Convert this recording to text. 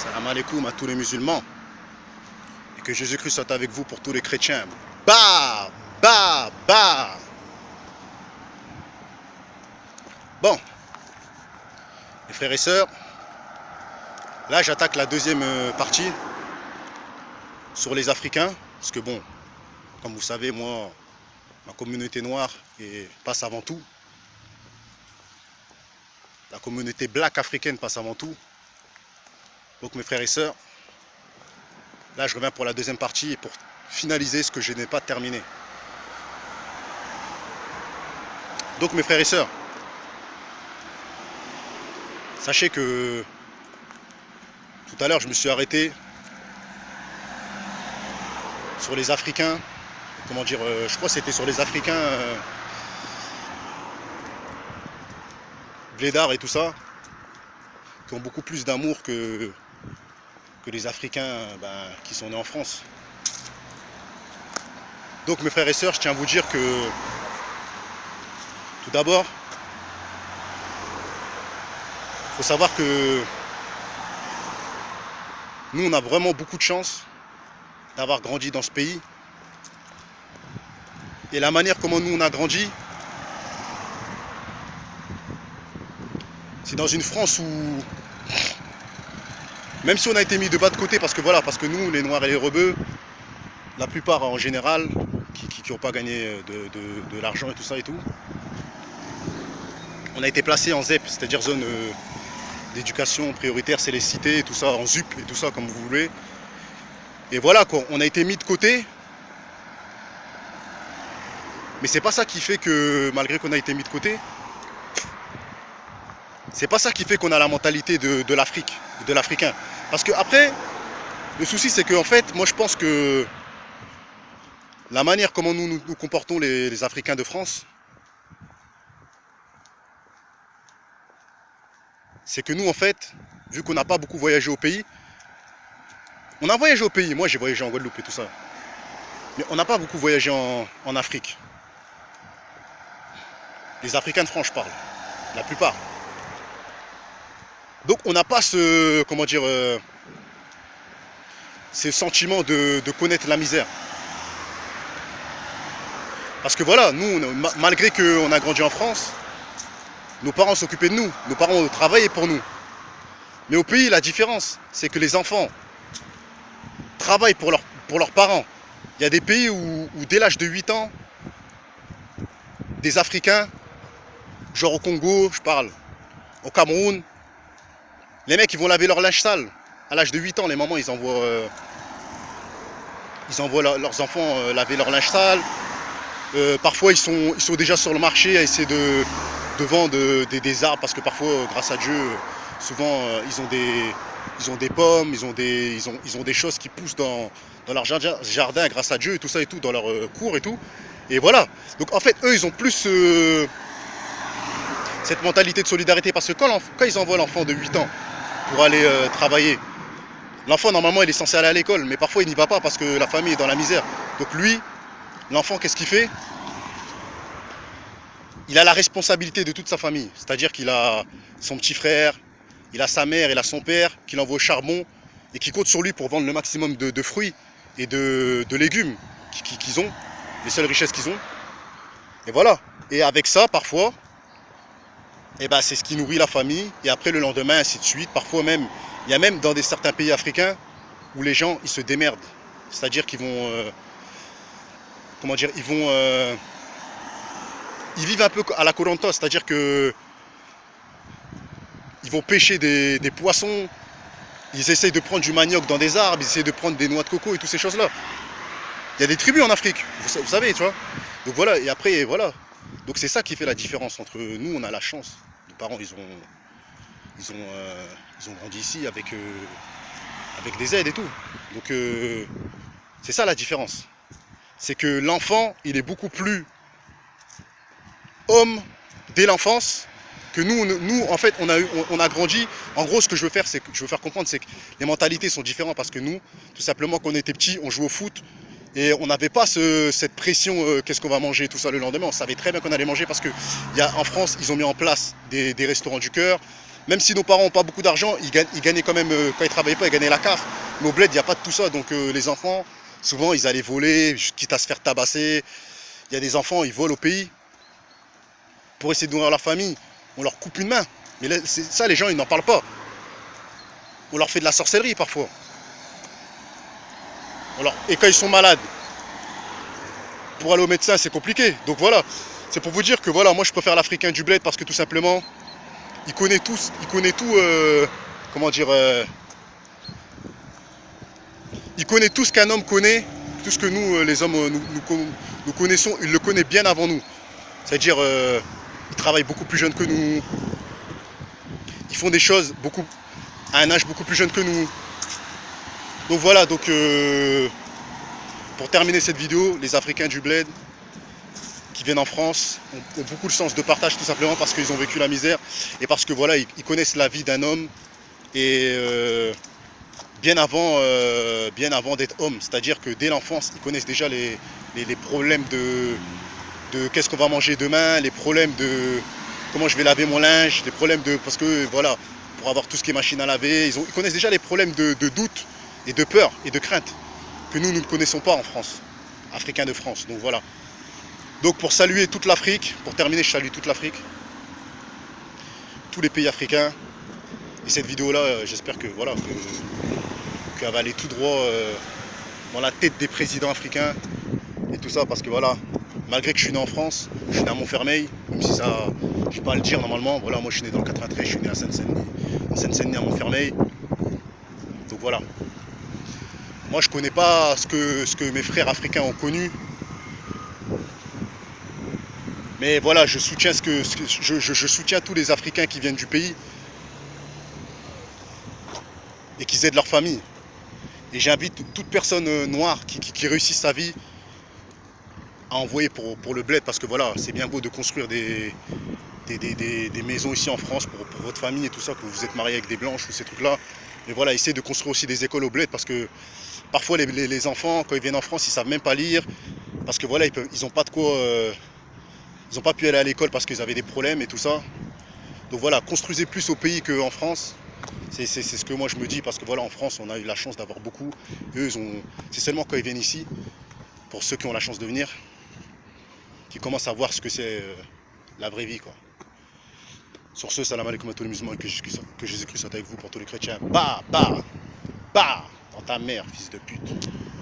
Salam alaikum à tous les musulmans. Et que Jésus-Christ soit avec vous pour tous les chrétiens. Bah, bah, bah. Bon, les frères et sœurs, là j'attaque la deuxième partie sur les Africains. Parce que bon, comme vous savez, moi, ma communauté noire passe avant tout. La communauté black africaine passe avant tout. Donc mes frères et sœurs, là je reviens pour la deuxième partie et pour finaliser ce que je n'ai pas terminé. Donc mes frères et sœurs, sachez que tout à l'heure je me suis arrêté sur les Africains, comment dire, je crois que c'était sur les Africains blédards et tout ça, qui ont beaucoup plus d'amour que les Africains qui sont nés en France. Donc mes frères et sœurs, je tiens à vous dire que tout d'abord, il faut savoir que nous on a vraiment beaucoup de chance d'avoir grandi dans ce pays. Et la manière comment nous on a grandi, c'est dans une France où, même si on a été mis de bas de côté, parce que nous, les Noirs et les Rebeux, la plupart en général, qui n'ont pas gagné de l'argent et tout ça et tout, on a été placé en ZEP, c'est-à-dire zone d'éducation prioritaire, c'est les cités, et tout ça, en ZUP et tout ça, comme vous voulez. Et voilà quoi, on a été mis de côté. Mais c'est pas ça qui fait que, malgré qu'on a été mis de côté, c'est pas ça qui fait qu'on a la mentalité de l'Afrique, de l'Africain. Parce que après, le souci c'est que en fait, moi je pense que la manière comment nous comportons les Africains de France, c'est que nous en fait, vu qu'on n'a pas beaucoup voyagé au pays, on a voyagé au pays, moi j'ai voyagé en Guadeloupe et tout ça, mais on n'a pas beaucoup voyagé en Afrique. Les Africains de France, je parle, la plupart. Donc on n'a pas ce, comment dire, ce sentiment de connaître la misère. Parce que voilà, nous, malgré qu'on a grandi en France, nos parents s'occupaient de nous, nos parents travaillaient pour nous. Mais au pays, la différence, c'est que les enfants travaillent pour leurs parents. Il y a des pays où dès l'âge de 8 ans, des Africains, genre au Congo, je parle, au Cameroun, les mecs ils vont laver leur linge sale. À l'âge de 8 ans, les mamans ils envoient leurs enfants laver leur linge sale. Parfois ils sont déjà sur le marché à essayer de vendre des arbres, parce que parfois, grâce à Dieu, souvent ils ont des pommes, ils ont des choses qui poussent dans leur jardin grâce à Dieu et tout ça et tout, dans leur cours et tout. Et voilà. Donc en fait, eux ils ont plus cette mentalité de solidarité, parce que quand ils envoient l'enfant de 8 ans pour aller travailler, l'enfant normalement il est censé aller à l'école, mais parfois il n'y va pas parce que la famille est dans la misère. Donc lui, l'enfant, qu'est-ce qu'il fait? Il a la responsabilité de toute sa famille, c'est-à-dire qu'il a son petit frère, il a sa mère, il a son père, qu'il envoie au charbon et qui compte sur lui pour vendre le maximum de fruits et de légumes qu'ils ont, les seules richesses qu'ils ont. Et voilà. Et avec ça, parfois, c'est ce qui nourrit la famille, et après le lendemain, ainsi de suite. Parfois même, il y a même dans certains pays africains où les gens, ils se démerdent. C'est-à-dire qu'ils vont, comment dire, ils vivent un peu à la Koh-Lanta, c'est-à-dire que ils vont pêcher des poissons, ils essayent de prendre du manioc dans des arbres, ils essayent de prendre des noix de coco et toutes ces choses-là. Il y a des tribus en Afrique, vous savez, tu vois. Donc voilà, et après, voilà. Donc c'est ça qui fait la différence entre nous, on a la chance. Nos parents, ils ont grandi ici avec des aides et tout. Donc c'est ça la différence. C'est que l'enfant, il est beaucoup plus homme dès l'enfance que nous en fait, on a grandi. En gros, ce que je veux faire comprendre, c'est que les mentalités sont différentes, parce que nous, tout simplement, quand on était petits, on jouait au foot. Et on n'avait pas cette pression, qu'est-ce qu'on va manger, tout ça le lendemain. On savait très bien qu'on allait manger, parce qu'en France, ils ont mis en place des restaurants du cœur. Même si nos parents n'ont pas beaucoup d'argent, ils gagnaient quand même, quand ils ne travaillaient pas, ils gagnaient la CAF. Mais au bled, il n'y a pas de tout ça. Donc les enfants, souvent, ils allaient voler, quitte à se faire tabasser. Il y a des enfants, ils volent au pays pour essayer de nourrir leur famille. On leur coupe une main. Mais là, ça, les gens, ils n'en parlent pas. On leur fait de la sorcellerie parfois. Et quand ils sont malades, pour aller au médecin, c'est compliqué. Donc voilà, c'est pour vous dire que voilà, moi je préfère l'Africain du bled parce que tout simplement, il connaît tout, comment dire, il connaît tout ce qu'un homme connaît, tout ce que nous, les hommes, nous connaissons, il le connaît bien avant nous. C'est-à-dire, ils travaillent beaucoup plus jeunes que nous, ils font des choses à un âge beaucoup plus jeune que nous. Donc voilà, donc pour terminer cette vidéo, les Africains du bled qui viennent en France ont beaucoup de sens de partage tout simplement parce qu'ils ont vécu la misère et parce que voilà, ils connaissent la vie d'un homme et bien avant d'être homme. C'est-à-dire que dès l'enfance, ils connaissent déjà les problèmes de qu'est-ce qu'on va manger demain, les problèmes de comment je vais laver mon linge, les problèmes de... Parce que voilà, pour avoir tout ce qui est machine à laver, ils connaissent déjà les problèmes de doute et de peur et de crainte que nous ne connaissons pas en France, Africains de France. Donc voilà. Donc pour saluer toute l'Afrique, pour terminer, je salue toute l'Afrique, tous les pays africains. Et cette vidéo-là, j'espère que voilà, qu'elle va aller tout droit dans la tête des présidents africains et tout ça, parce que voilà, malgré que je suis né en France, je suis né à Montfermeil, même si ça, je ne peux pas le dire normalement. Voilà, moi je suis né dans le 93, je suis né à Seine-Saint-Denis, en Seine-Saint-Denis à Montfermeil. Donc voilà. Moi je connais pas ce que mes frères africains ont connu. Mais voilà, je soutiens je soutiens tous les Africains qui viennent du pays et qui aident leur famille. Et j'invite toute personne noire qui réussit sa vie à envoyer pour le bled, parce que voilà, c'est bien beau de construire des maisons ici en France pour votre famille et tout ça, que vous êtes marié avec des blanches ou ces trucs-là. Mais voilà, essayez de construire aussi des écoles au bled, parce que parfois les enfants, quand ils viennent en France, ils ne savent même pas lire, parce que voilà, ils n'ont pas de quoi... ils n'ont pas pu aller à l'école parce qu'ils avaient des problèmes et tout ça. Donc voilà, construisez plus au pays qu'en France. C'est ce que moi je me dis, parce que voilà, en France, on a eu la chance d'avoir beaucoup. Eux, c'est seulement quand ils viennent ici, pour ceux qui ont la chance de venir, qui commencent à voir ce que c'est la vraie vie, quoi. Sur ce, salam alaikum à tous les musulmans, et que Jésus-Christ soit avec vous pour tous les chrétiens. Bah, bah, bah, dans ta mère, fils de pute.